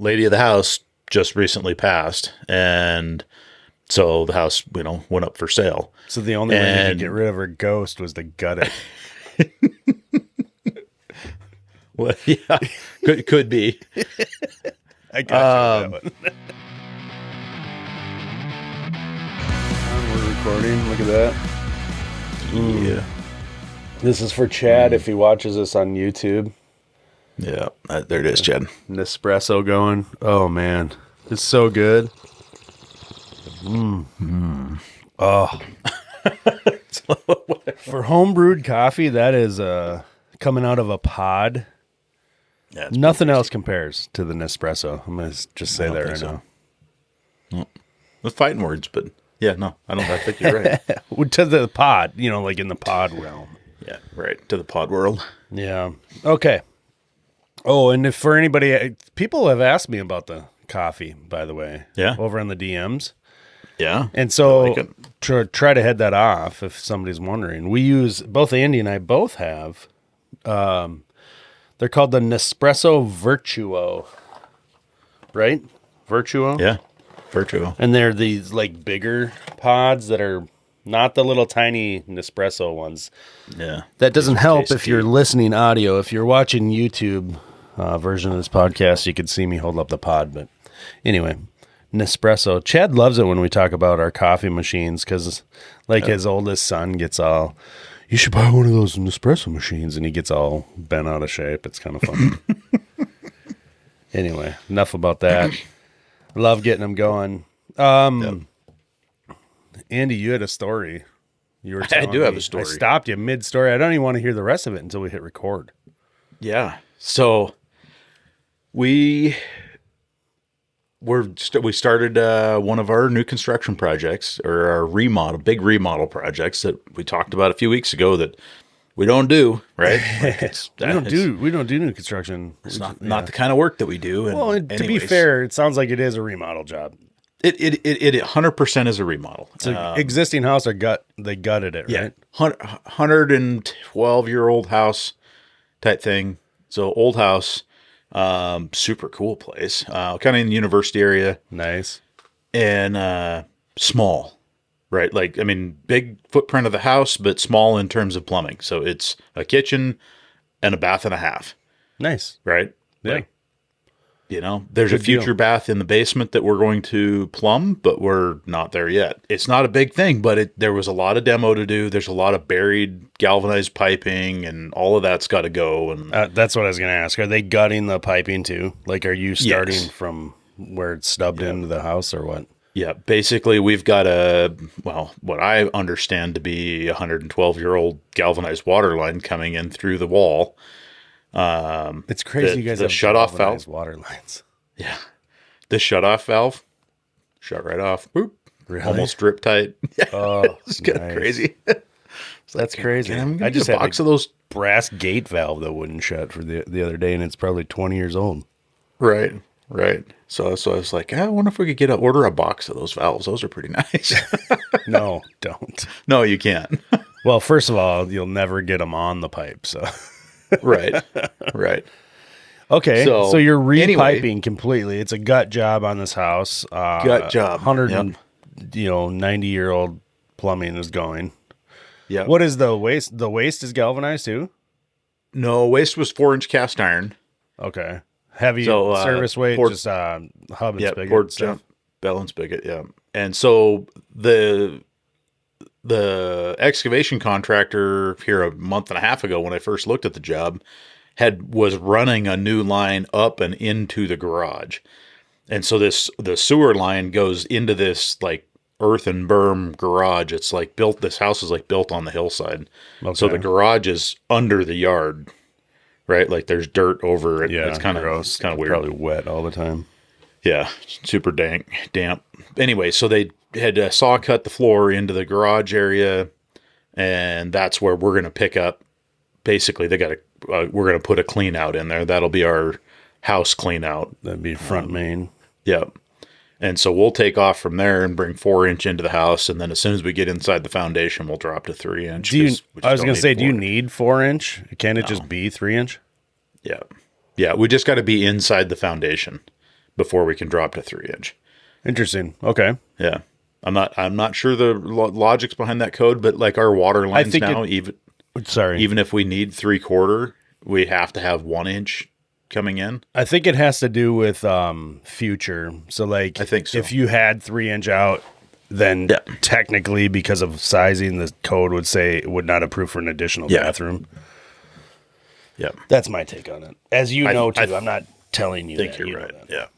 lady of the house just recently passed, and so the house, went up for sale. So the only way to get rid of her ghost was to gut it. Well, yeah, could be. I got you with that one. We're recording. Look at that. Yeah. This is for Chad if he watches us on YouTube. Yeah, there it is, Chad. Nespresso going. Oh, man. It's so good. Oh. For homebrewed coffee, that is coming out of a pod. Yeah, nothing else compares to the Nespresso. I'm going to just say that right now. No. With fighting words, but yeah, no, I think you're right. To the pod, like in the pod realm. Yeah, right. To the pod world. Yeah. Okay. Oh, and if for anybody, people have asked me about the coffee, by the way. Yeah. Over on the DMs. Yeah. And so try to head that off if somebody's wondering. We use, both Andy and I both have, they're called the Nespresso Virtuo, right? Virtuo? Yeah, Virtuo. And they're these like bigger pods that are not the little tiny Nespresso ones. Yeah. That doesn't help if you're listening audio. If you're watching YouTube version of this podcast, you could see me hold up the pod. But anyway, Nespresso. Chad loves it when we talk about our coffee machines because his oldest son gets all, you should buy one of those Nespresso machines. And he gets all bent out of shape. It's kind of fun. Anyway, enough about that. I love getting them going. Andy, you had a story. I do have a story. I stopped you mid-story. I don't even want to hear the rest of it until we hit record. Yeah. So we started one of our new construction projects, or our big remodel projects that we talked about a few weeks ago that we don't do, right? We don't do new construction. It's not the kind of work that we do. And well, to be fair, it sounds like it is a remodel job. It 100% is a remodel. It's an existing house they gutted it, right? 112-year-old house type thing. So old house, super cool place. Kind of in the university area. Nice. And small, right? Big footprint of the house, but small in terms of plumbing. So it's a kitchen and a bath and a half. Nice. Right? Yeah. There's a future bath in the basement that we're going to plumb, but we're not there yet. It's not a big thing, but there was a lot of demo to do. There's a lot of buried galvanized piping, and all of that's got to go. And that's what I was going to ask. Are they gutting the piping too? Like, are you starting from where it's stubbed into the house, or what? Yeah, basically we've got what I understand to be a 112-year-old galvanized water line coming in through the wall. It's crazy you guys the have shut-off valve, water lines. Yeah, the shut-off valve shut right off. Boop. Really? Almost drip tight. Oh, it's kind of crazy. That's crazy. I just had a box of those brass gate valve that wouldn't shut for the other day, and it's probably 20 years old. Right. So I was like, I wonder if we could order a box of those valves. Those are pretty nice. No, don't. No, you can't. Well, first of all, you'll never get them on the pipe, so. Right. Okay, so you're repiping completely. It's a gut job on this house. Gut job. 90-year-old plumbing is going. Yeah. What is the waste? The waste is galvanized too? No, waste was 4-inch cast iron. Okay. Heavy service weight, just hub and spigot. Port jump, bell and spigot, yeah. And so the excavation contractor here a month and a half ago, when I first looked at the job, was running a new line up and into the garage. And so the sewer line goes into this like earthen berm garage. It's like this house is like built on the hillside. Okay. So the garage is under the yard, right? Like there's dirt over it. Yeah, it's kind of gross. It's kind of weird. Probably wet all the time. Yeah, super damp. Anyway, so they had saw cut the floor into the garage area, and that's where we're going to pick up. Basically, we're going to put a clean out in there. That'll be our house clean out. That'd be front main. Yep. And so we'll take off from there and bring 4-inch into the house, and then as soon as we get inside the foundation, we'll drop to 3-inch. I was going to say, do you need 4-inch? Can it just be 3-inch? Yeah. Yeah, we just got to be inside the foundation. before we can drop to 3-inch. Interesting. Okay. Yeah. I'm not sure the logic's behind that code, but like our water lines now, even if we need 3/4, we have to have 1-inch coming in. I think it has to do with future. So like, I think so. If you had 3-inch out, then technically because of sizing, the code would say it would not approve for an additional bathroom. Yeah. That's my take on it. As you know, too, I'm not telling you think that. you're You know right. that.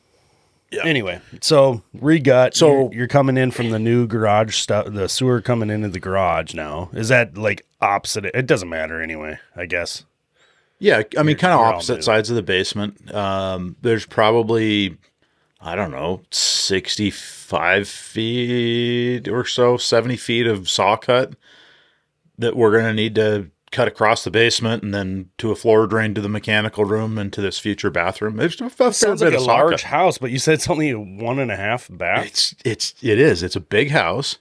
Yeah. Anyway, so regut. So you're coming in from the new garage stuff, the sewer coming into the garage now. Is that like opposite? It doesn't matter anyway, I guess. Yeah, I mean, kind of you're all opposite new. sides of the basement. There's probably, I don't know, 65 feet or so, 70 feet of saw cut that we're going to need to cut across the basement and then to a floor drain to the mechanical room and to this future bathroom. There's a fair Sounds bit like a of saw large cut. house, but you said it's only a 1.5 bath. It is. It's a big house.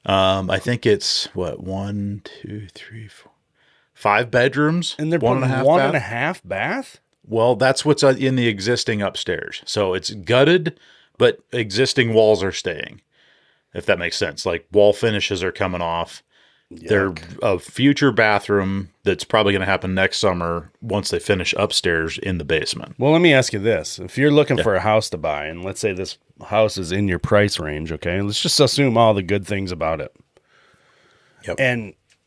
I think it's what, 1, 2, 3, 4, 5 bedrooms And they're one and a putting half one bath. and a half bath? Well, that's what's in the existing upstairs. So it's gutted, but existing walls are staying, if that makes sense. Like wall finishes are coming off. They're a future bathroom that's probably going to happen next summer once they finish upstairs in the basement. Well, let me ask you this. If you're looking for a house to buy, and let's say this house is in your price range, okay? Let's just assume all the good things about it. Yep.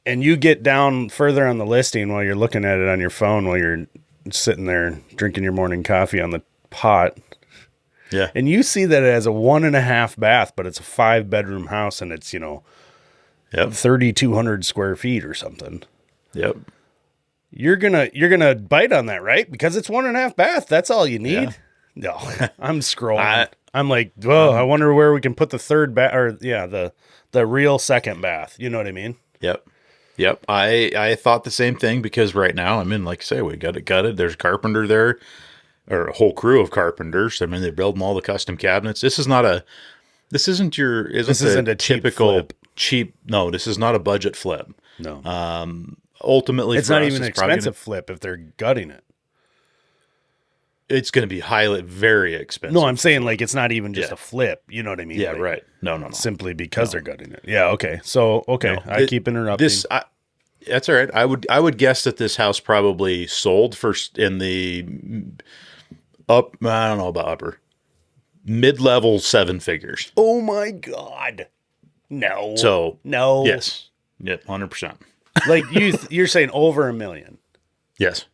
And you get down further on the listing while you're looking at it on your phone while you're sitting there drinking your morning coffee on the pot. Yeah. And you see that it has a 1.5 bath, but it's a 5-bedroom house and it's, 3,200 square feet or something. Yep. You're gonna bite on that, right? Because it's 1.5 bath. That's all you need. No, I'm scrolling. I'm like, I wonder where we can put the third bath, or the real second bath. You know what I mean? Yep. I thought the same thing because right now I'm in, like I say, we got it gutted. There's a carpenter there, or a whole crew of carpenters. I mean, they're building all the custom cabinets. This isn't a typical cheap. No, this is not a budget flip. No, Ultimately, it's for not us, even an it's probably expensive flip if they're gutting it. It's going to be very expensive. No, I'm saying like it's not even just a flip. You know what I mean? Yeah, Like, right. No. Simply because they're gutting it. Yeah. Okay. So I keep interrupting. That's all right. I would guess that this house probably sold first in the up. I don't know about upper, mid-level 7 figures. Oh my God. No. So no. Yes. Yep. 100%. Like you're saying over $1 million. Yes.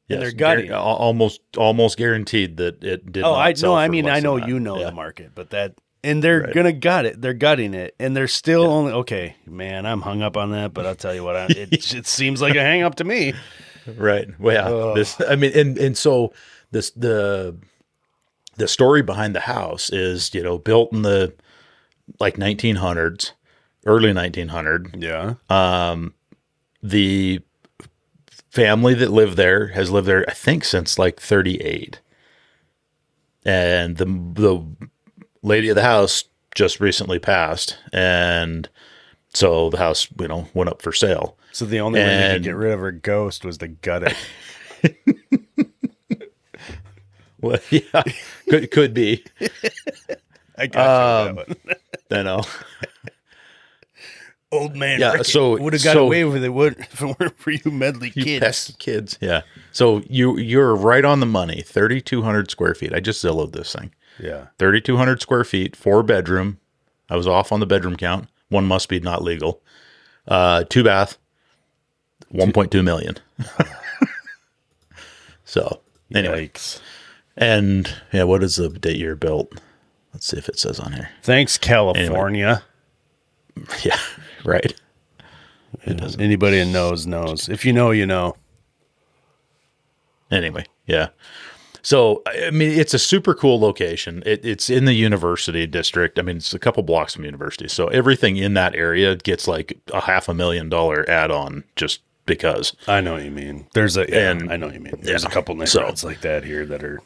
And they're gutting. Almost guaranteed that it did. I know. I mean, I know you know the market, but they're gonna gut it. They're gutting it, and they're still only okay. Man, I'm hung up on that, but I'll tell you what, it seems like a hang up to me. Right. Well, and so the story behind the house is built in the like 1900s, early 1900. Yeah. The family that lived there has lived there, I think, since like 38. And the lady of the house just recently passed. And so the house, went up for sale. So the only way they could get rid of her ghost was to gut it. Well, yeah, could be. I got you with that one. I know. Old man, Yeah, Rickett so- would have got so- away with it if it weren't for you medley You kids. pesky kids. Yeah. So you're right on the money. 3,200 square feet. I just Zillowed this thing. Yeah. 3,200 square feet, 4-bedroom. I was off on the bedroom count. One must be not legal. 2 bath, 1.2 million. So anyway, Yikes. and what is the date you're built? Let's see if it says on here. Thanks, California. Yeah, right. Anybody that knows. If you know, you know. Anyway, yeah. So, I mean, it's a super cool location. It's in the university district. I mean, it's a couple blocks from university. So everything in that area gets like a $500,000 add-on just because. I know what you mean. I know what you mean. There's a couple neighborhoods like that here that are,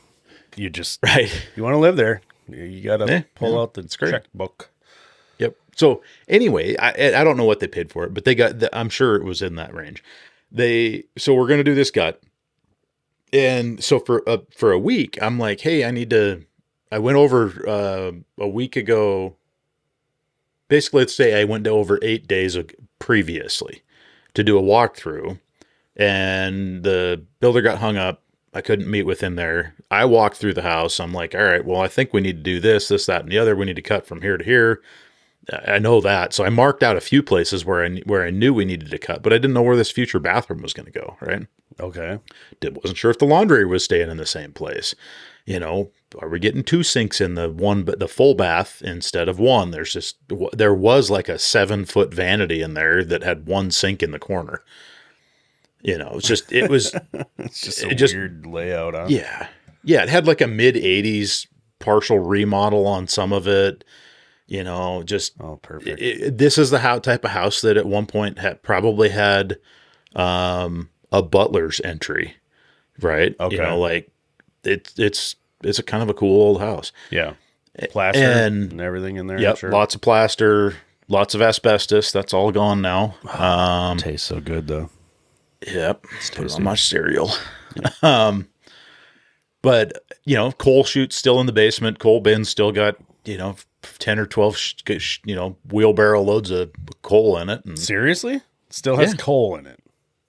you just, Right. you want to live there. You got to pull out the checkbook. Yep. So anyway, I don't know what they paid for it, but they got, I'm sure it was in that range. So we're going to do this gut. And so for a week, I'm like, hey, I went over a week ago. Basically, let's say I went over 8 days previously to do a walkthrough, and the builder got hung up. I couldn't meet with him there. I walked through the house. I'm like, all right, well, I think we need to do this, that, and the other. We need to cut from here to here. I know that. So I marked out a few places where I knew we needed to cut, but I didn't know where this future bathroom was going to go, right? Okay. Wasn't sure if the laundry was staying in the same place. Are we getting 2 sinks in the full bath instead of one? There was like a 7-foot vanity in there that had 1 sink in the corner. It's just It's just a weird layout. Huh? Yeah. Yeah. It had like a mid-80s partial remodel on some of it. Perfect. This is the type of house that at one point probably had a butler's entry, right? Okay. Like it's a kind of a cool old house. Yeah. Plaster and everything in there. Yep. Sure. Lots of plaster, lots of asbestos. That's all gone now. Tastes so good though. Yep. Put it on my cereal. But coal chutes still in the basement. Coal bins still got 10 or 12 wheelbarrow loads of coal in it. And seriously? Still has coal in it.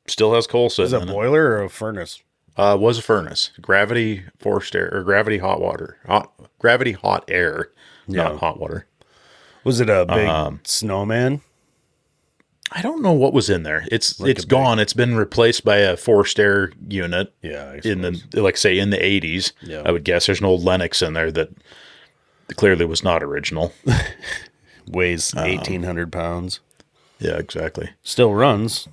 Still has coal sitting in it. Is it a boiler or a furnace? Was a furnace. Gravity forced air or gravity hot water. Gravity hot air, not hot water. Was it a big snowman? I don't know what was in there. It's gone. It's been replaced by a forced air unit. Yeah, in the in the 80s. Yeah. I would guess there's an old Lennox in there that clearly was not original. Weighs 1,800 pounds. Yeah, exactly. Still runs.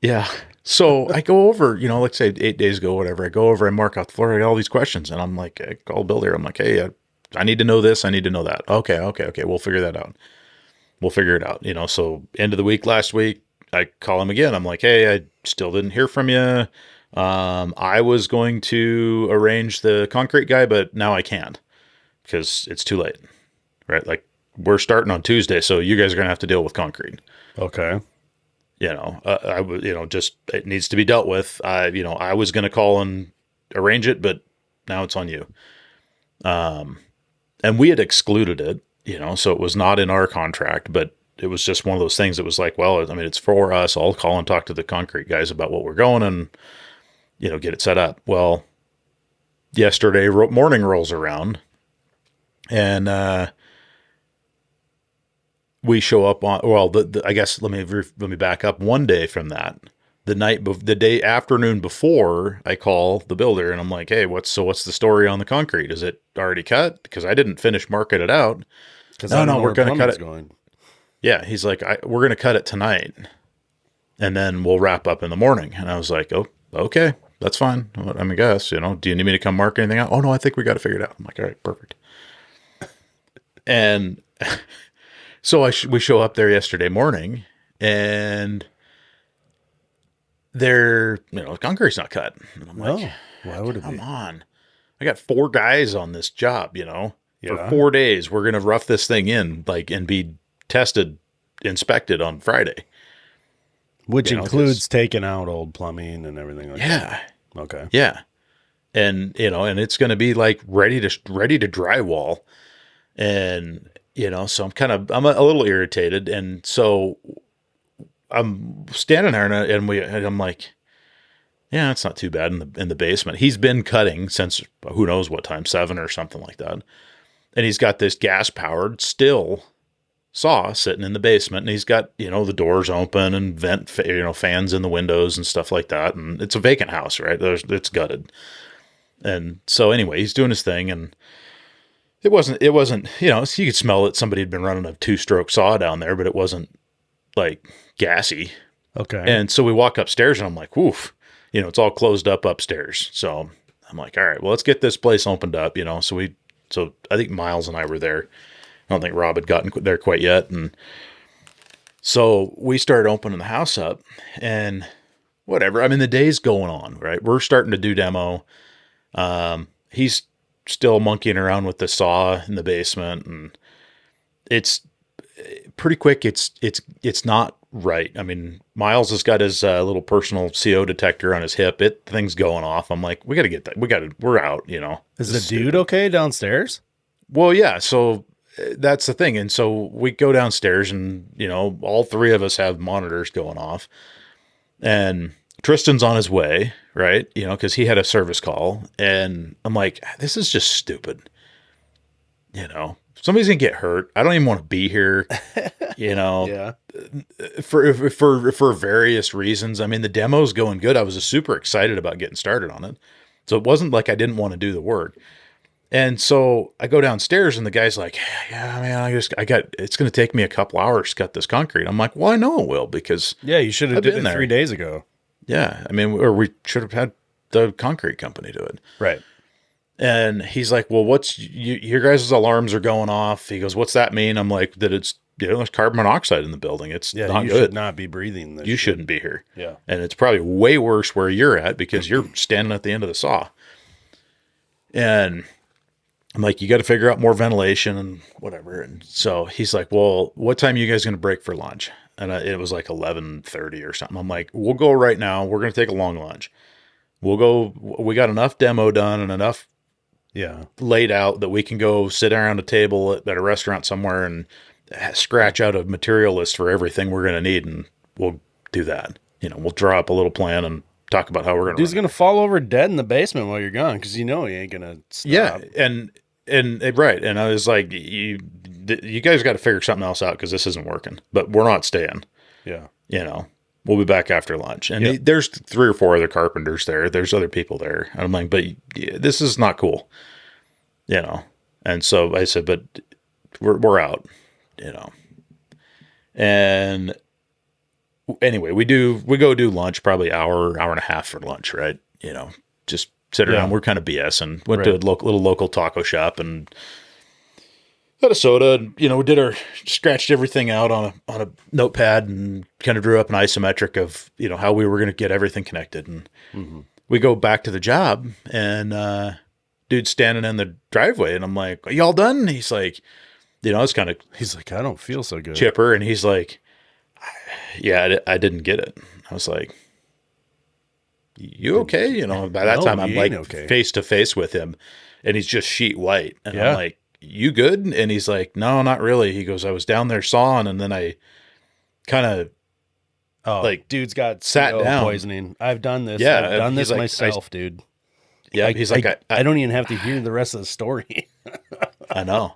Yeah. So I go over, let's say 8 days ago, whatever. I go over and mark out the floor. I got all these questions, and I'm like, I call Bill here. I'm like, hey, I need to know this. I need to know that. Okay. We'll figure that out. We'll figure it out. So end of the week, last week, I call him again. I'm like, hey, I still didn't hear from you. I was going to arrange the concrete guy, but now I can't because it's too late, right? Like we're starting on Tuesday, so you guys are going to have to deal with concrete. Okay. I would, just it needs to be dealt with. I was going to call and arrange it, but now it's on you. And we had excluded it, so it was not in our contract, but it was just one of those things that was like, well, I mean, it's for us. I'll call and talk to the concrete guys about what we're going and, get it set up. Well, yesterday morning rolls around and, we show up on, well, I guess let me back up one day from that. The day afternoon before, I call the builder and I'm like, hey, what's the story on the concrete? Is it already cut? Because I didn't finish marking it out. No, we're going to cut it. Going. Yeah. He's like, we're going to cut it tonight and then we'll wrap up in the morning. And I was like, oh, okay, that's fine. I mean, guess, do you need me to come mark anything out? Oh no, I think we got to figure it out. I'm like, all right, perfect. And so we show up there yesterday morning and concrete's not cut. And I'm like, why would it be? Come on. I got 4 guys on this job, Yeah. For 4 days. We're going to rough this thing in and be inspected on Friday. Which includes taking out old plumbing and everything like that. Yeah. Okay. Yeah. And, and it's going to be like ready to drywall. And, so I'm a little irritated. And so I'm standing there and I'm like, yeah, it's not too bad in the basement. He's been cutting since who knows what time, 7 or something like that. And he's got this gas powered still saw sitting in the basement, and he's got, the doors open and fans in the windows and stuff like that. And it's a vacant house, right? It's gutted. And so anyway, he's doing his thing, and it wasn't, you could smell that somebody had been running a 2-stroke saw down there, but it wasn't like gassy. Okay. And so we walk upstairs and I'm like, woof, it's all closed up upstairs. So I'm like, all right, well, let's get this place opened up, so I think Miles and I were there. I don't think Rob had gotten there quite yet. And so we started opening the house up and whatever. I mean, the day's going on, right? We're starting to do demo. He's still monkeying around with the saw in the basement, and it's pretty quick. It's not Right. I mean, Miles has got his little personal CO detector on his hip. Thing's going off. I'm like, we got to get that. We're out, you know. Is This the dude stupid. okay downstairs? Well, yeah. So that's the thing. And so we go downstairs and, you know, all three of us have monitors going off. And Tristan's on his way, right? You know, because he had a service call. And I'm like, this is just stupid. You know, somebody's going to get hurt. I don't even want to be here, you know. Yeah. For various reasons. I mean, the demo's going good. I was super excited about getting started on it. So it wasn't like I didn't want to do the work. And so I go downstairs and the guy's like, yeah, man, it's going to take me a couple hours to cut this concrete. I'm like, well, I know it will because Yeah, you should have I've did been it there. 3 days ago. Yeah. I mean, or we should have had the concrete company do it. Right. And he's like, well, your guys' alarms are going off. He goes, what's that mean? I'm like, that it's, you know, there's carbon monoxide in the building. It's Yeah, not you good. should not be breathing this. You shit. shouldn't be here. Yeah. And it's probably way worse where you're at because you're standing at the end of the saw. And I'm like, you got to figure out more ventilation and whatever. And so he's like, well, what time are you guys going to break for lunch? And it was like 11:30 or something. I'm like, we'll go right now. We're going to take a long lunch. We'll go. We got enough demo done and enough Yeah. laid out that we can go sit around a table at a restaurant somewhere and scratch out a material list for everything we're going to need. And we'll do that. You know, we'll draw up a little plan and talk about how we're going to. Dude's going to fall over dead in the basement while you're gone because you know he ain't going to stop. Yeah. And right. And I was like, you guys got to figure something else out because this isn't working, but we're not staying, Yeah. you know, we'll be back after lunch. And Yep. there's 3 or 4 other carpenters there. There's other people there. And I'm like, but this is not cool, you know? And so I said, but we're out, you know? And anyway, we go do lunch, probably hour and a half for lunch, right? You know, just sit around. Yeah. We're kind of BSing. Went Right. to a little local taco shop and had a soda. And, you know, we scratched everything out on a notepad and kind of drew up an isometric of, you know, how we were going to get everything connected. And we go back to the job and dude's standing in the driveway and I'm like, are y'all done? And he's like, you know, it's kind of He's like, I don't feel so good. chipper. And he's like, yeah, I didn't get it. I was like, you okay? You know, by that No, time I'm he like ain't okay. face to face with him and he's just sheet white. And Yeah. I'm like, you good? And he's like, no, not really. He goes, I was down there sawing and then I kind of, Oh, like, dude's got sat CO down. poisoning. I've done this. Yeah, I've done he's this like, myself, dude. yeah, he's like, I don't even have to hear the rest of the story. I know.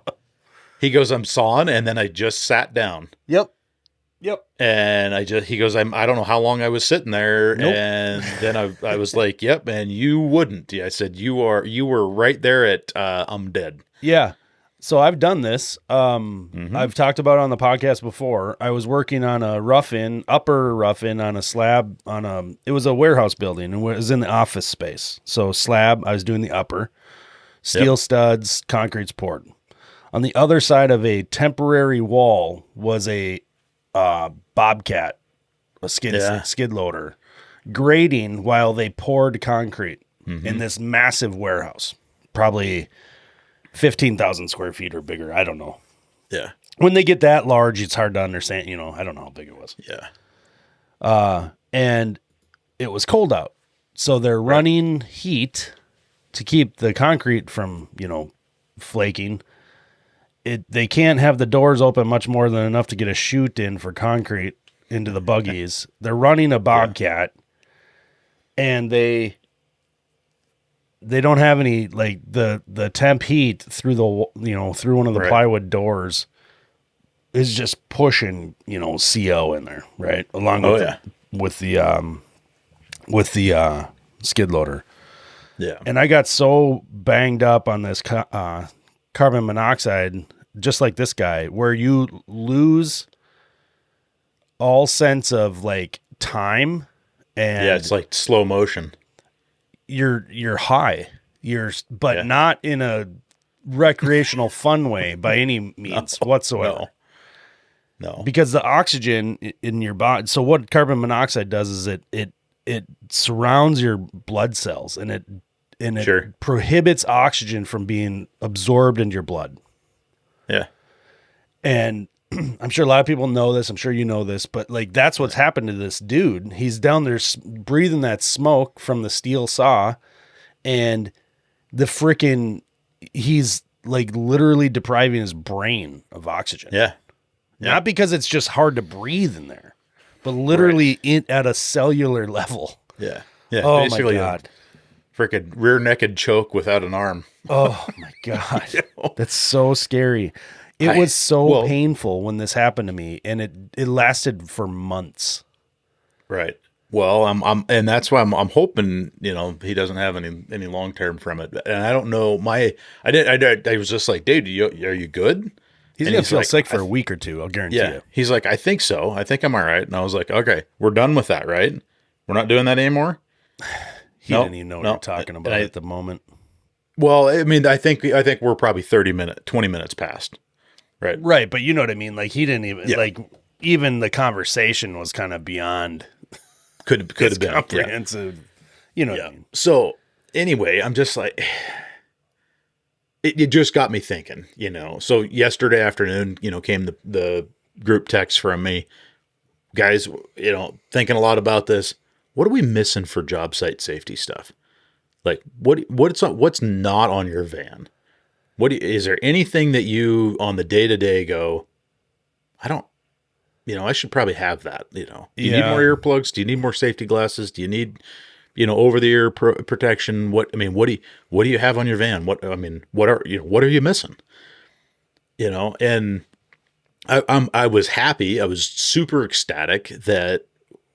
He goes, I'm sawing. And then I just sat down. Yep. And he goes, I don't know how long I was sitting there. Nope. And then I was like, yep. And you wouldn't. I said, you were right there at, I'm dead. Yeah. So I've done this. I've talked about it on the podcast before. I was working on a upper rough-in on a slab it was a warehouse building and it was in the office space. So slab, I was doing the upper, steel studs, concrete's poured. On the other side of a temporary wall was a bobcat, a skid loader, grading while they poured concrete in this massive warehouse, probably 15,000 square feet or bigger. I don't know. Yeah. When they get that large, it's hard to understand. You know, I don't know how big it was. Yeah. And it was cold out. So they're running heat to keep the concrete from, you know, flaking. They can't have the doors open much more than enough to get a chute in for concrete into the buggies. They're running a bobcat and they don't have any, like, the temp heat through through one of the plywood doors is just pushing, you know, CO in there, right? Along with the skid loader. Yeah. And I got so banged up on this carbon monoxide, just like this guy, where you lose all sense of, like, time. And Yeah. It's like slow motion. you're high, but not in a recreational fun way by any means whatsoever. No. Because the oxygen in your body. So what carbon monoxide does is it surrounds your blood cells and it prohibits oxygen from being absorbed into your blood. Yeah. And I'm sure a lot of people know this. I'm sure you know this, but like that's what's happened to this dude. He's down there breathing that smoke from the steel saw, and he's like literally depriving his brain of oxygen. Yeah. Not because it's just hard to breathe in there, but literally at a cellular level. Yeah. Yeah. Oh basically my God. Freaking rear naked choke without an arm. Oh my God. That's so scary. It was so painful when this happened to me, and it lasted for months. Right. Well, and that's why I'm hoping, he doesn't have any long term from it. And I don't know. I was just like, dude, are you good? He's going to feel sick for a week or two. I'll guarantee you. He's like, I think so. I think I'm all right. And I was like, okay, we're done with that, right? We're not doing that anymore. He didn't even know what you're talking about at the moment. Well, I mean, I think we're probably 20 minutes past. Right. Right. But you know what I mean? Like he didn't even even the conversation was kind of beyond could have been comprehensive. Yeah. You know what I mean? So anyway, I'm just like, it just got me thinking, So yesterday afternoon, came the group text from me, guys, thinking a lot about this. What are we missing for job site safety stuff? Like what's not on your van? Is there anything that you on the day-to-day go, I should probably have that, Do you need more earplugs? Do you need more safety glasses? Do you need, over-the-ear protection? What do you have on your van? What are you missing? And I was happy. I was super ecstatic that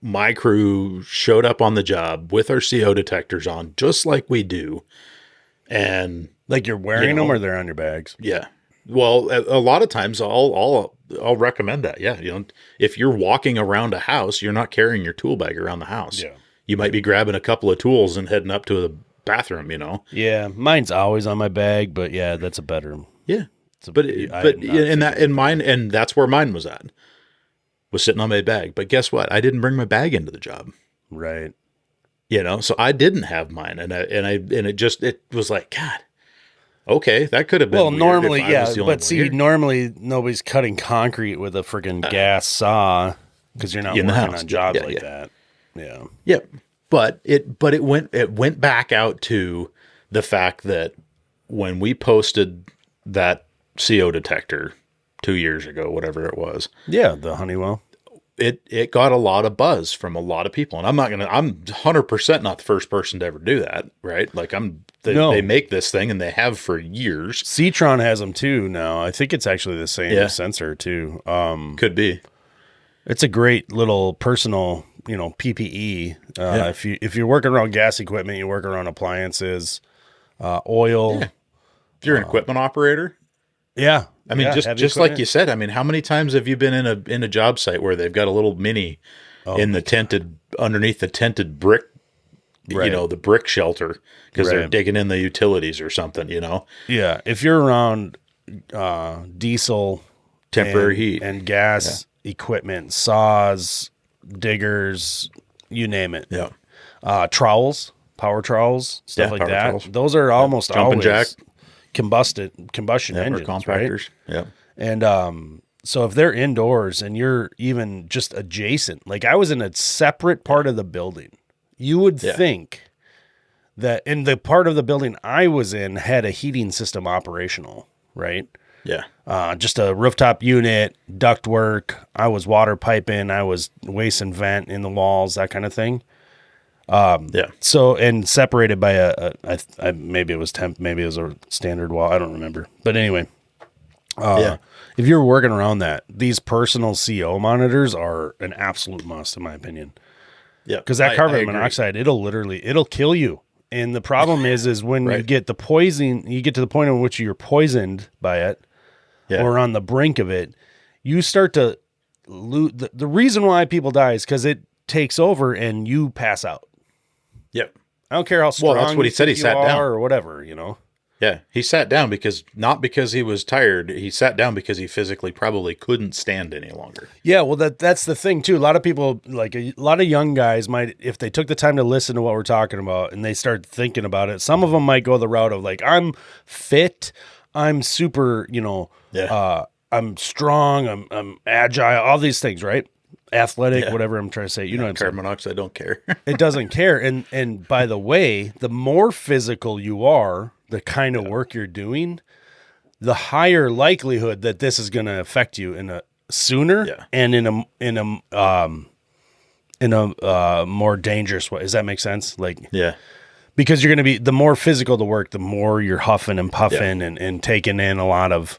my crew showed up on the job with our CO detectors on, just like we do. And like you're wearing them or they're on your bags? Yeah. Well, a lot of times I'll recommend that. Yeah. If you're walking around a house, you're not carrying your tool bag around the house. Yeah. You might be grabbing a couple of tools and heading up to the bathroom, Yeah. Mine's always on my bag, but yeah, that's a better. Yeah. And that's where mine was at. Was sitting on my bag. But guess what? I didn't bring my bag into the job. Right. So I didn't have mine, and it was like, God, okay, that could have been. Well, normally, but see, normally nobody's cutting concrete with a freaking gas saw because you're not working on jobs like that. Yeah. Yep. But it went back out to the fact that when we posted that CO detector 2 years ago, whatever it was. Yeah, the Honeywell. It got a lot of buzz from a lot of people, and I'm 100% not the first person to ever do that, right? Like they make this thing and they have for years. Citron has them too now. I think it's actually the same sensor too. Could be. It's a great little personal, PPE. If you're working around gas equipment, you work around appliances, oil. Yeah. If you're an equipment operator. Yeah. I mean, just like you said, how many times have you been in a job site where they've got a little mini underneath the tented brick, the brick shelter because they're digging in the utilities or something, Yeah. If you're around diesel, temporary heat and gas equipment, saws, diggers, you name it. Yeah. Trowels, power trowels, stuff like that. Trowels. Those are almost jumping always jack. Combustion engines, compactors. Right? Yeah. And so if they're indoors and you're even just adjacent, like I was in a separate part of the building, you would think that in the part of the building I was in had a heating system operational, right? Yeah. Just a rooftop unit, duct work. I was water piping. I was waste and vent in the walls, that kind of thing. So, and separated by maybe it was maybe it was a standard wall. I don't remember. But anyway, if you're working around that, these personal CO monitors are an absolute must, in my opinion. Yeah. Because that carbon monoxide, it'll kill you. And the problem is when you get the poison, you get to the point in which you're poisoned by it or on the brink of it, you start to lose. The reason why people die is because it takes over and you pass out. Yep. I don't care how strong that's what he said. He sat down or whatever, Yeah. He sat down not because he was tired. He sat down because he physically probably couldn't stand any longer. Yeah. Well, that's the thing too. A lot of people, like a lot of young guys might, if they took the time to listen to what we're talking about and they start thinking about it, some of them might go the route of like, I'm fit. I'm super, I'm strong, I'm agile, all these things, right? Athletic, Yeah. whatever I'm trying to say. You know what I'm saying? Carbon monoxide, don't care. It doesn't care. And by the way, the more physical you are, the kind of work you're doing, the higher likelihood that this is going to affect you in a sooner Yeah. and in a more dangerous way. Does that make sense? Like, Yeah. because you're going to be, the more physical the work, the more you're huffing and puffing and taking in a lot of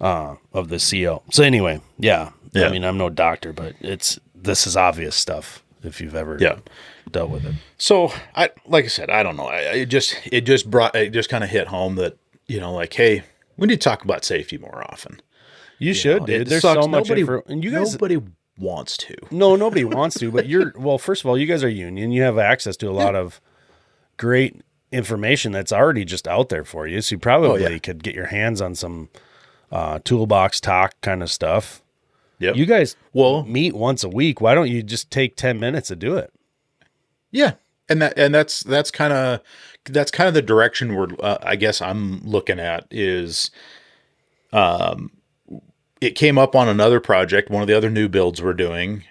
the CO. So anyway, yeah. I mean, I'm no doctor, but this is obvious stuff if you've ever dealt with it. So like I said, I don't know. It just kind of hit home that, like, hey, we need to talk about safety more often. You should, dude. There's so much and you guys, nobody wants to. No, nobody wants to, but well, first of all, you guys are union. You have access to a lot of great information that's already just out there for you. So you probably could get your hands on some toolbox talk kind of stuff. Yep. You guys meet once a week. Why don't you just take 10 minutes to do it? Yeah. And that's kind of the direction I guess I'm looking at is, it came up on another project, one of the other new builds we're doing.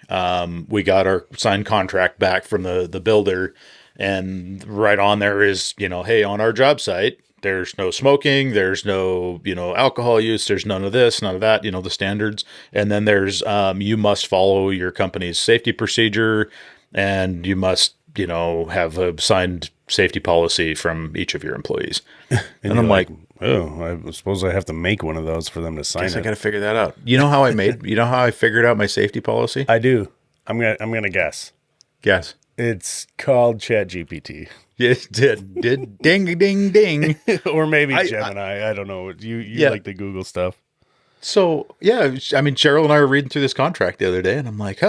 We got our signed contract back from the builder, and right on there is, hey, on our job site, there's no smoking, there's no, alcohol use, there's none of this, none of that, the standards. And then there's, you must follow your company's safety procedure, and you must, have a signed safety policy from each of your employees. And I'm like, oh, I suppose I have to make one of those for them to sign it. I got to figure that out. You know how I figured out my safety policy? I do. I'm gonna guess. Guess. It's called ChatGPT. Yes, did ding ding ding, or maybe Gemini. I don't know. You like the Google stuff. So yeah, I mean, Cheryl and I were reading through this contract the other day, and I'm like,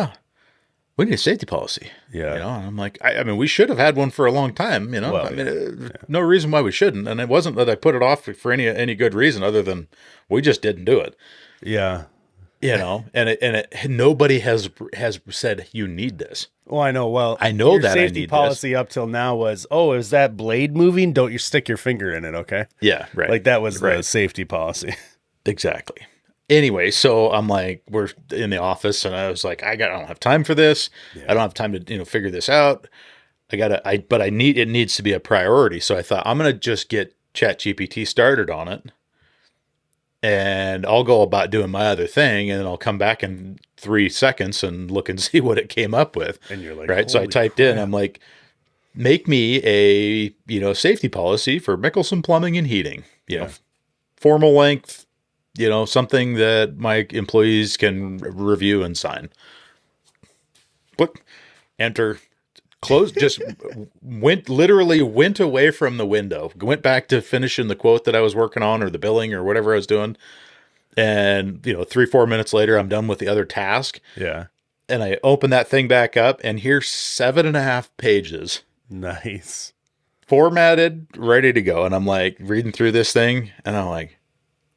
we need a safety policy. Yeah. And I'm like, I mean, we should have had one for a long time, Well, no reason why we shouldn't. And it wasn't that I put it off for any good reason other than we just didn't do it. Yeah. And nobody has said you need this. Well, I know. Well, I know that safety I need policy this. up till now was, is that blade moving? Don't you stick your finger in it, okay? Yeah, right. Like that was the safety policy. Exactly. Anyway, so I'm like, we're in the office, and I was like, I don't have time for this. Yeah. I don't have time to figure this out. It needs to be a priority. So I thought I'm gonna just get ChatGPT started on it, and I'll go about doing my other thing, and then I'll come back in 3 seconds and look and see what it came up with. And you're like, right? So I typed in, I'm like, make me a safety policy for Mickelson Plumbing and Heating. Formal length. Something that my employees can review and sign. Click, enter, close, just went away from the window, went back to finishing the quote that I was working on or the billing or whatever I was doing. And, 3-4 minutes later, I'm done with the other task. Yeah. And I open that thing back up, and here's 7.5 pages. Nice. Formatted, ready to go. And I'm like reading through this thing, and I'm like,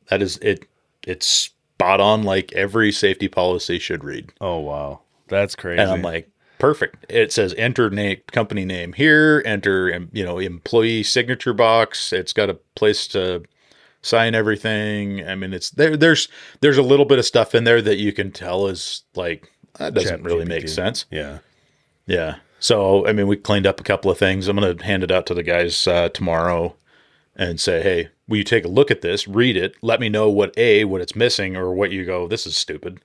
that is it. It's spot on, like every safety policy should read. Oh, wow. That's crazy. And I'm like, perfect. It says enter company name here, enter, employee signature box. It's got a place to sign everything. I mean, it's there's a little bit of stuff in there that you can tell is like, that doesn't really make sense. Yeah. Yeah. So, I mean, we cleaned up a couple of things. I'm going to hand it out to the guys tomorrow and say, hey, will you take a look at this, read it, let me know what it's missing, or what you go, this is stupid.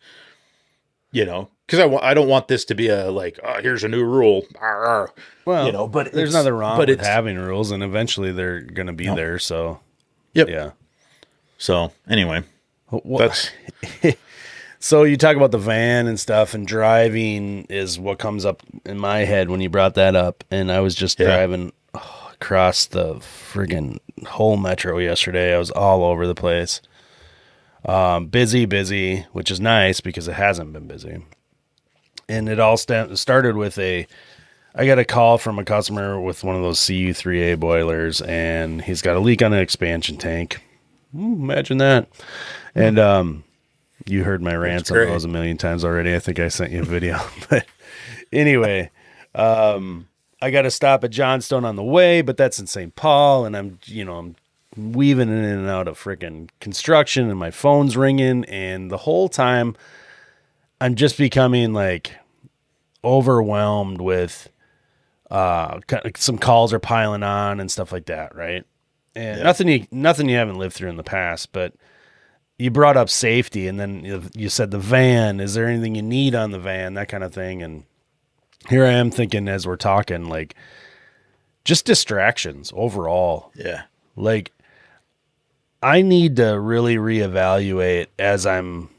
Because I don't want this to be a like, here's a new rule. Well, but there's nothing wrong with having rules, and eventually they're going to be there. So, yep. Yeah. So anyway, that's. So you talk about the van and stuff, and driving is what comes up in my head when you brought that up. And I was just driving across the friggin' whole metro yesterday. I was all over the place. Busy, which is nice because it hasn't been busy. And it all started with I got a call from a customer with one of those CU3A boilers, and he's got a leak on an expansion tank. Imagine that. And you heard my rants on those a million times already. I think I sent you a video. But anyway, I got to stop at Johnstone on the way, but that's in St. Paul, and I'm weaving in and out of freaking construction, and my phone's ringing, and the whole time I'm just becoming like overwhelmed with some calls are piling on and stuff like that, right? And nothing you haven't lived through in the past, but you brought up safety, and then you said the van. Is there anything you need on the van? That kind of thing. And here I am thinking as we're talking, like, just distractions overall. Yeah. Like, I need to really reevaluate as I'm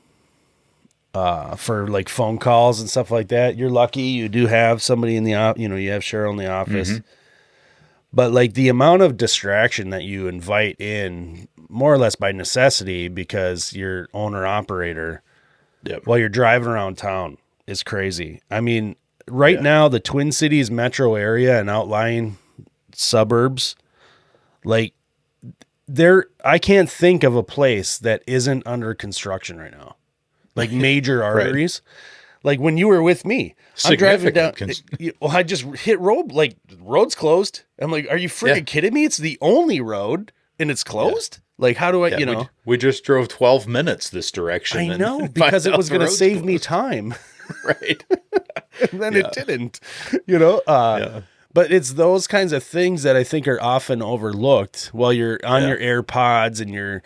for like phone calls and stuff like that. You're lucky you do have somebody in the you have Cheryl in the office. Mm-hmm. But like the amount of distraction that you invite in, more or less by necessity, because you're owner operator, while you're driving around town, is crazy. I mean, right now, the Twin Cities metro area and outlying suburbs, like I can't think of a place that isn't under construction right now. Like major arteries. Like when you were with me, I'm driving down. I just hit road's closed. I'm like, are you freaking kidding me? It's the only road and it's closed. Like, how do I, we just drove 12 minutes this direction. I know, because it was going to save me time. Right. And then it didn't, But it's those kinds of things that I think are often overlooked while you're on your AirPods and you're,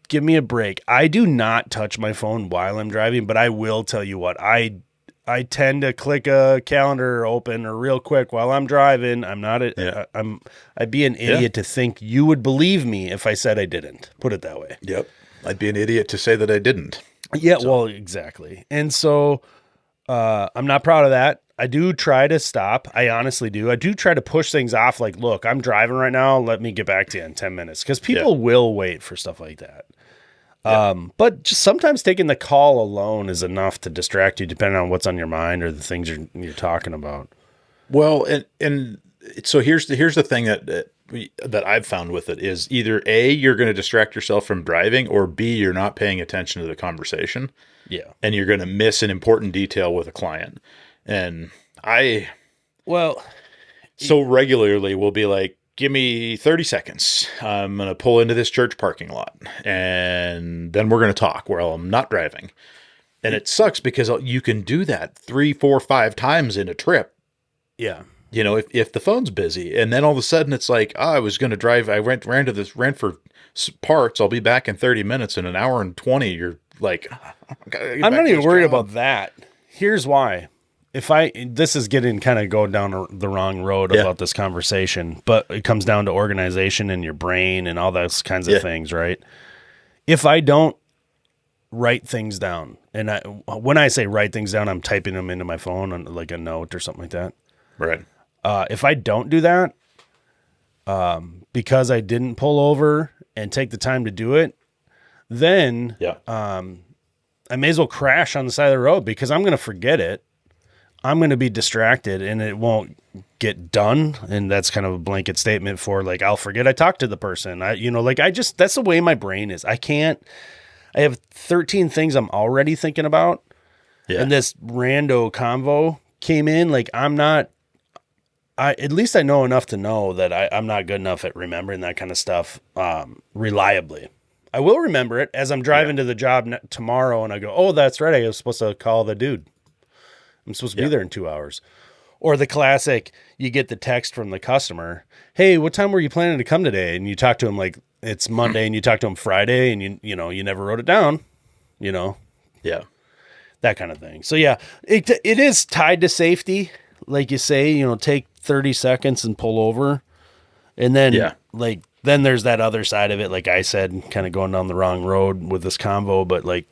give me a break. I do not touch my phone while I'm driving, but I will tell you what, I tend to click a calendar open or real quick while I'm driving. I'm not, I'd be an idiot to think you would believe me if I said I didn't. Put it that way. Yep. I'd be an idiot to say that I didn't. Yeah, well, exactly. And so I'm not proud of that. I do try to stop. I honestly do. I do try to push things off. Like, look, I'm driving right now. Let me get back to you in 10 minutes. Because people will wait for stuff like that. But just sometimes taking the call alone is enough to distract you, depending on what's on your mind or the things you're talking about. Well, and so here's the thing that I've found with it is either A, you're going to distract yourself from driving, or B, you're not paying attention to the conversation. Yeah. And you're going to miss an important detail with a client. And so regularly will be like, give me 30 seconds. I'm going to pull into this church parking lot and then we're going to talk while I'm not driving. And it sucks because you can do that 3, 4, 5 times in a trip. Yeah. If the phone's busy, and then all of a sudden it's like, I was going to drive. I ran to this rent for parts. I'll be back in 30 minutes. In an hour and 20, you're like, I'm not even worried about that. Here's why. This is getting kind of going down the wrong road about this conversation, but it comes down to organization in your brain and all those kinds of things, right? If I don't write things down, and when I say write things down, I'm typing them into my phone on like a note or something like that. Right. If I don't do that, because I didn't pull over and take the time to do it, then I may as well crash on the side of the road because I'm going to forget it. I'm going to be distracted and it won't get done. And that's kind of a blanket statement for like, I'll forget I talked to the person. That's the way my brain is. I have 13 things I'm already thinking about. Yeah. And this rando convo came in. Like at least I know enough to know that I'm not good enough at remembering that kind of stuff reliably. I will remember it as I'm driving to the job tomorrow and I go, oh, that's right. I was supposed to call the dude. I'm supposed to be there in 2 hours. Or the classic, you get the text from the customer, hey, what time were you planning to come today? And you talk to him like it's Monday and you talk to him Friday and you never wrote it down, Yeah. That kind of thing. So yeah, it is tied to safety. Like you say, take 30 seconds and pull over. And then then there's that other side of it. Like I said, kind of going down the wrong road with this convo, but like,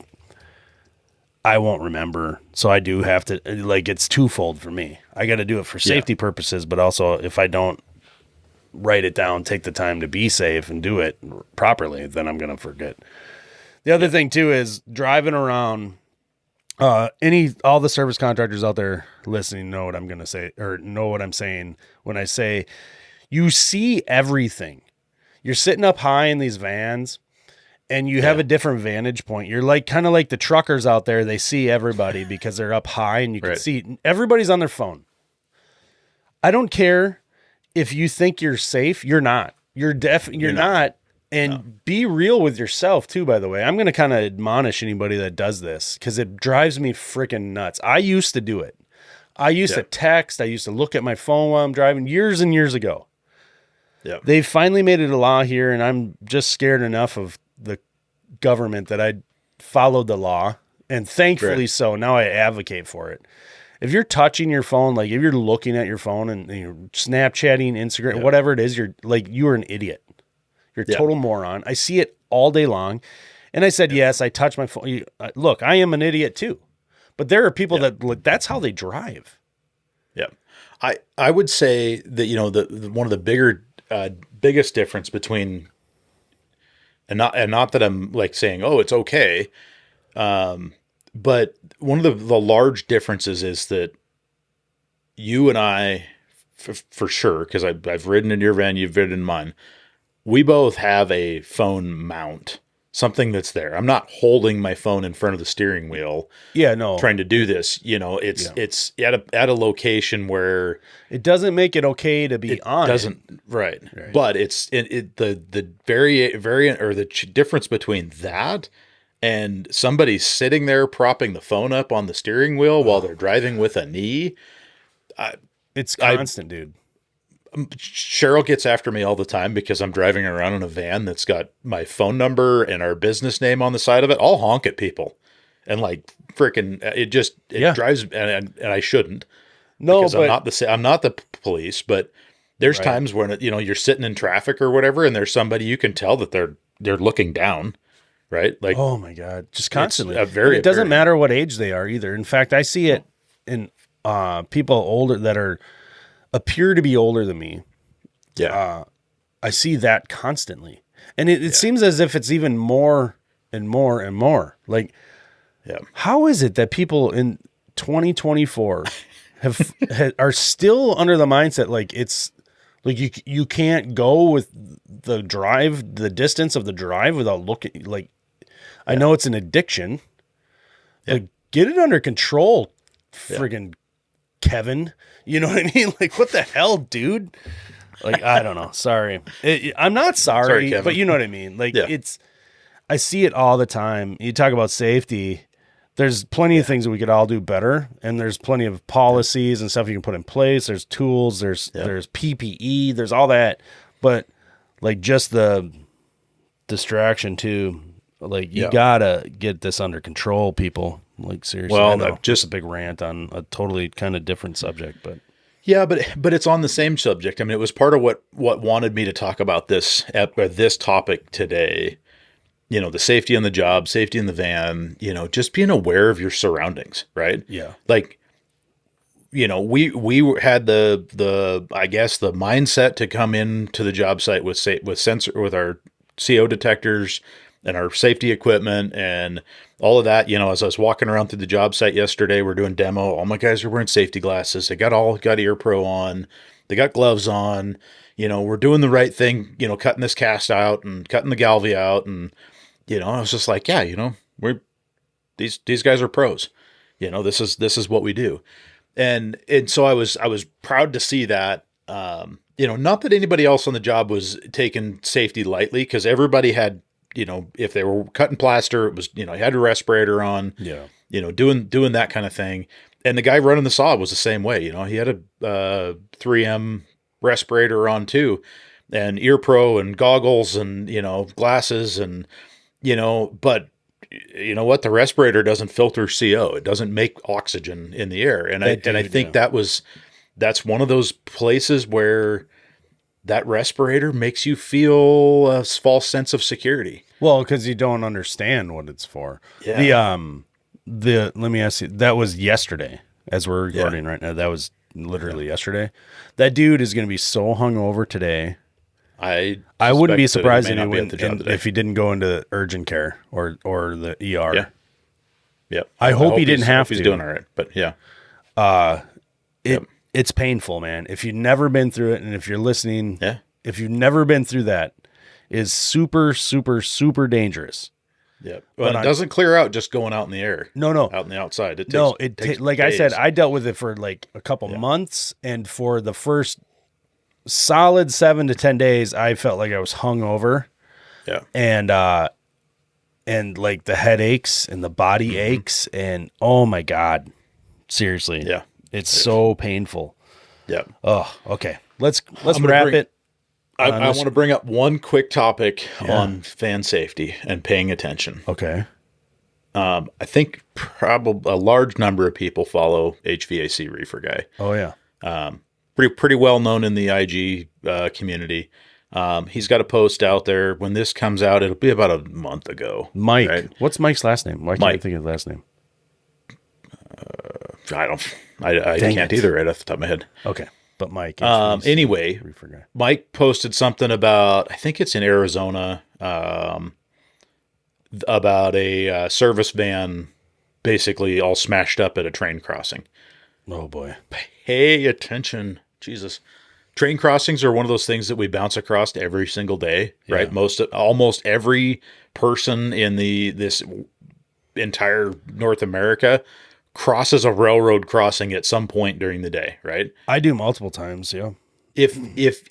I won't remember. So I do have to, like, it's twofold for me. I got to do it for safety purposes, but also if I don't write it down, take the time to be safe and do it properly, then I'm going to forget. The other thing too is driving around, all the service contractors out there listening know what I'm going to say or know what I'm saying when I say you see everything. You're sitting up high in these vans and you have a different vantage point. You're like kind of like the truckers out there. They see everybody because they're up high and you can see everybody's on their phone. I don't care if you think you're safe. You're not. You're not. And be real with yourself too, by the way. I'm going to kind of admonish anybody that does this because it drives me freaking nuts. I used to do it. I used to text. I used to look at my phone while I'm driving years and years ago. Yeah. They've finally made it a law here, and I'm just scared enough of the government that I followed the law, and thankfully so. Now I advocate for it. If you're touching your phone, like if you're looking at your phone and you're Snapchatting, Instagram, whatever it is, you're an idiot. You're a total moron. I see it all day long. And I said, yes, I touch my phone. Look, I am an idiot too. But there are people that that's how they drive. Yeah. I would say that, one of the biggest difference between, and not that I'm like saying, oh, it's okay. But one of the large differences is that you and I, for sure, because I've ridden in your van, you've ridden in mine. We both have a phone mount, something that's there. I'm not holding my phone in front of the steering wheel. Yeah, no. Trying to do this, it's at a location where it doesn't make it okay to be on. Doesn't right. But it's the variant or the difference between that and somebody sitting there propping the phone up on the steering wheel while they're driving with a knee. It's constant, dude. Cheryl gets after me all the time because I'm driving around in a van that's got my phone number and our business name on the side of it. I'll honk at people and like freaking it drives and I shouldn't. No, because but I'm not the police, but there's times when you're sitting in traffic or whatever and there's somebody you can tell that they're looking down, right? Like, oh my God, just constantly. It doesn't matter what age they are either. In fact, I see it in people older that appear to be older than me. Yeah. I see that constantly. And it seems as if it's even more and more and more. Like, how is it that people in 2024 are still under the mindset like it's like you can't go with the distance of the drive without looking like I know it's an addiction. Like, get it under control, friggin' Kevin. You know what I mean? Like, what the hell, dude? Like, I don't know. Sorry. I'm not sorry Kevin. but you know what I mean? Like, I see it all the time. You talk about safety. There's plenty of things that we could all do better. And there's plenty of policies and stuff you can put in place. There's tools. There's PPE. There's all that. But, like, just the distraction, too. Like, you gotta get this under control, people. Like, seriously. Well, just a big rant on a totally kind of different subject, but yeah, but it's on the same subject. I mean, it was part of what wanted me to talk about this topic today. The safety on the job, safety in the van. Just being aware of your surroundings, right? Yeah. Like, we had the I guess the mindset to come into the job site with our CO detectors and our safety equipment and all of that. As I was walking around through the job site yesterday, we're doing demo. All my guys are wearing safety glasses. They got ear pro on. They got gloves on. We're doing the right thing, cutting this cast out and cutting the galvy out. And, I was just like, these guys are pros. This is what we do. And so I was proud to see that, not that anybody else on the job was taking safety lightly, because everybody had, if they were cutting plaster, it was, you had a respirator on, doing that kind of thing. And the guy running the saw was the same way. He had a 3M respirator on too, and ear pro and goggles and, glasses and, but you know what? The respirator doesn't filter CO. It doesn't make oxygen in the air. And I think that's one of those places where that respirator makes you feel a false sense of security. Well, because you don't understand what it's for. Yeah. Let me ask you, that was yesterday as we're recording right now. That was literally yesterday. That dude is going to be so hungover today. I wouldn't be surprised if he didn't go into urgent care or the ER. Yeah. Yeah. I hope he didn't have to. He's doing all right, but yeah. It's painful, man. If you've never been through it, and if you're listening, if you've never been through that, is super, super, super dangerous. Yeah. Well, it doesn't clear out just going out in the air. No. Out in the outside. Like days. I said, I dealt with it for like a couple months, and for the first solid 7 to 10 days, I felt like I was hungover. Yeah. And like the headaches and the body aches and oh my God, seriously. Yeah. It's so painful. Yeah. Oh, okay. Let's gonna wrap bring- it. I want to bring up one quick topic Yeah. on fan safety and paying attention. Okay. I think probably a large number of people follow HVAC Reefer Guy. Oh yeah. Pretty well known in the IG community. He's got a post out there. When this comes out, it'll be about a month ago. Mike. right? What's Mike's last name? Why can't I Mike. think of his last name? I Dang can't it. either right off the top of my head. Okay. But Mike. Anyway, Reefer Guy. Mike posted something about, I think it's in Arizona, about a service van basically all smashed up at a train crossing. Oh boy. Pay attention. Jesus. Train crossings are one of those things that we bounce across every single day, right? Almost every person in this entire North America crosses a railroad crossing at some point during the day, right? I do multiple times, yeah. If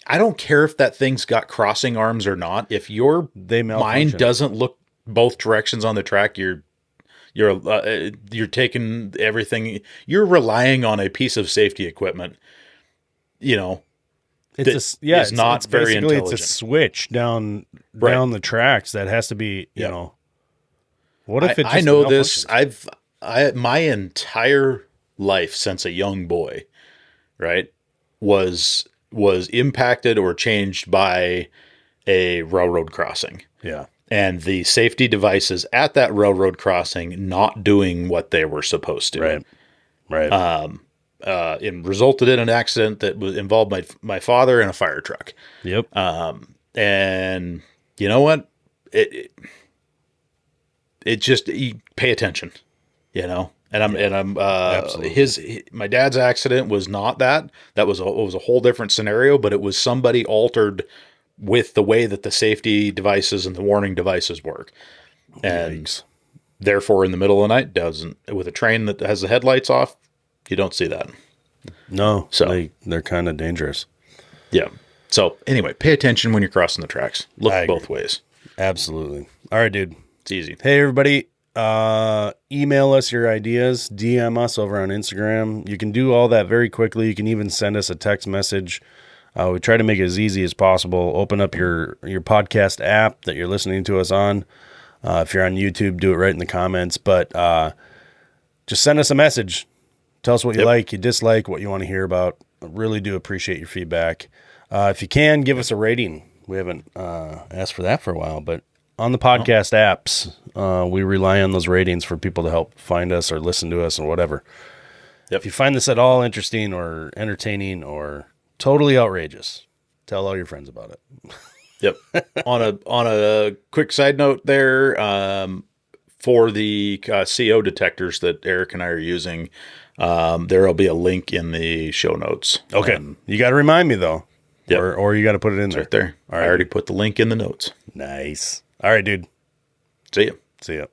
I don't care if that thing's got crossing arms or not, if your They mind malfunction. doesn't look both directions on the track, you're taking everything. You're relying on a piece of safety equipment. It's not very basically intelligent. It's a switch down the tracks that has to be, you know. What if I know this? My entire life since a young boy, right, was impacted or changed by a railroad crossing. Yeah. And the safety devices at that railroad crossing not doing what they were supposed to. Right. It resulted in an accident that involved my father and a fire truck. Yep. And you know what? It just, you pay attention, and Absolutely. my dad's accident was not that. It was a whole different scenario, but it was somebody altered with the way that the safety devices and the warning devices work. And Yikes. therefore in the middle of the night with a train that has the headlights off, you don't see that. No. So- they're kind of dangerous. Yeah. So anyway, pay attention when you're crossing the tracks. Look I agree. both ways. Absolutely. All right, dude. It's easy. Hey, everybody. Email us your ideas. DM us over on Instagram. You can do all that very quickly. You can even send us a text message. We try to make it as easy as possible. Open up your podcast app that you're listening to us on. If you're on YouTube, do it right in the comments. But just send us a message. Tell us what you like, you dislike, what you want to hear about. I really do appreciate your feedback. If you can, give us a rating. We haven't asked for that for a while, but on the podcast apps, we rely on those ratings for people to help find us or listen to us or whatever. Yep. If you find this at all interesting or entertaining or totally outrageous, tell all your friends about it. Yep. On a quick side note there, for the CO detectors that Eric and I are using, there'll be a link in the show notes. Okay. You got to remind me though. Yep. Or you got to put it in there. Right there. All I right. already put the link in the notes. Nice. All right, dude. See ya. See ya.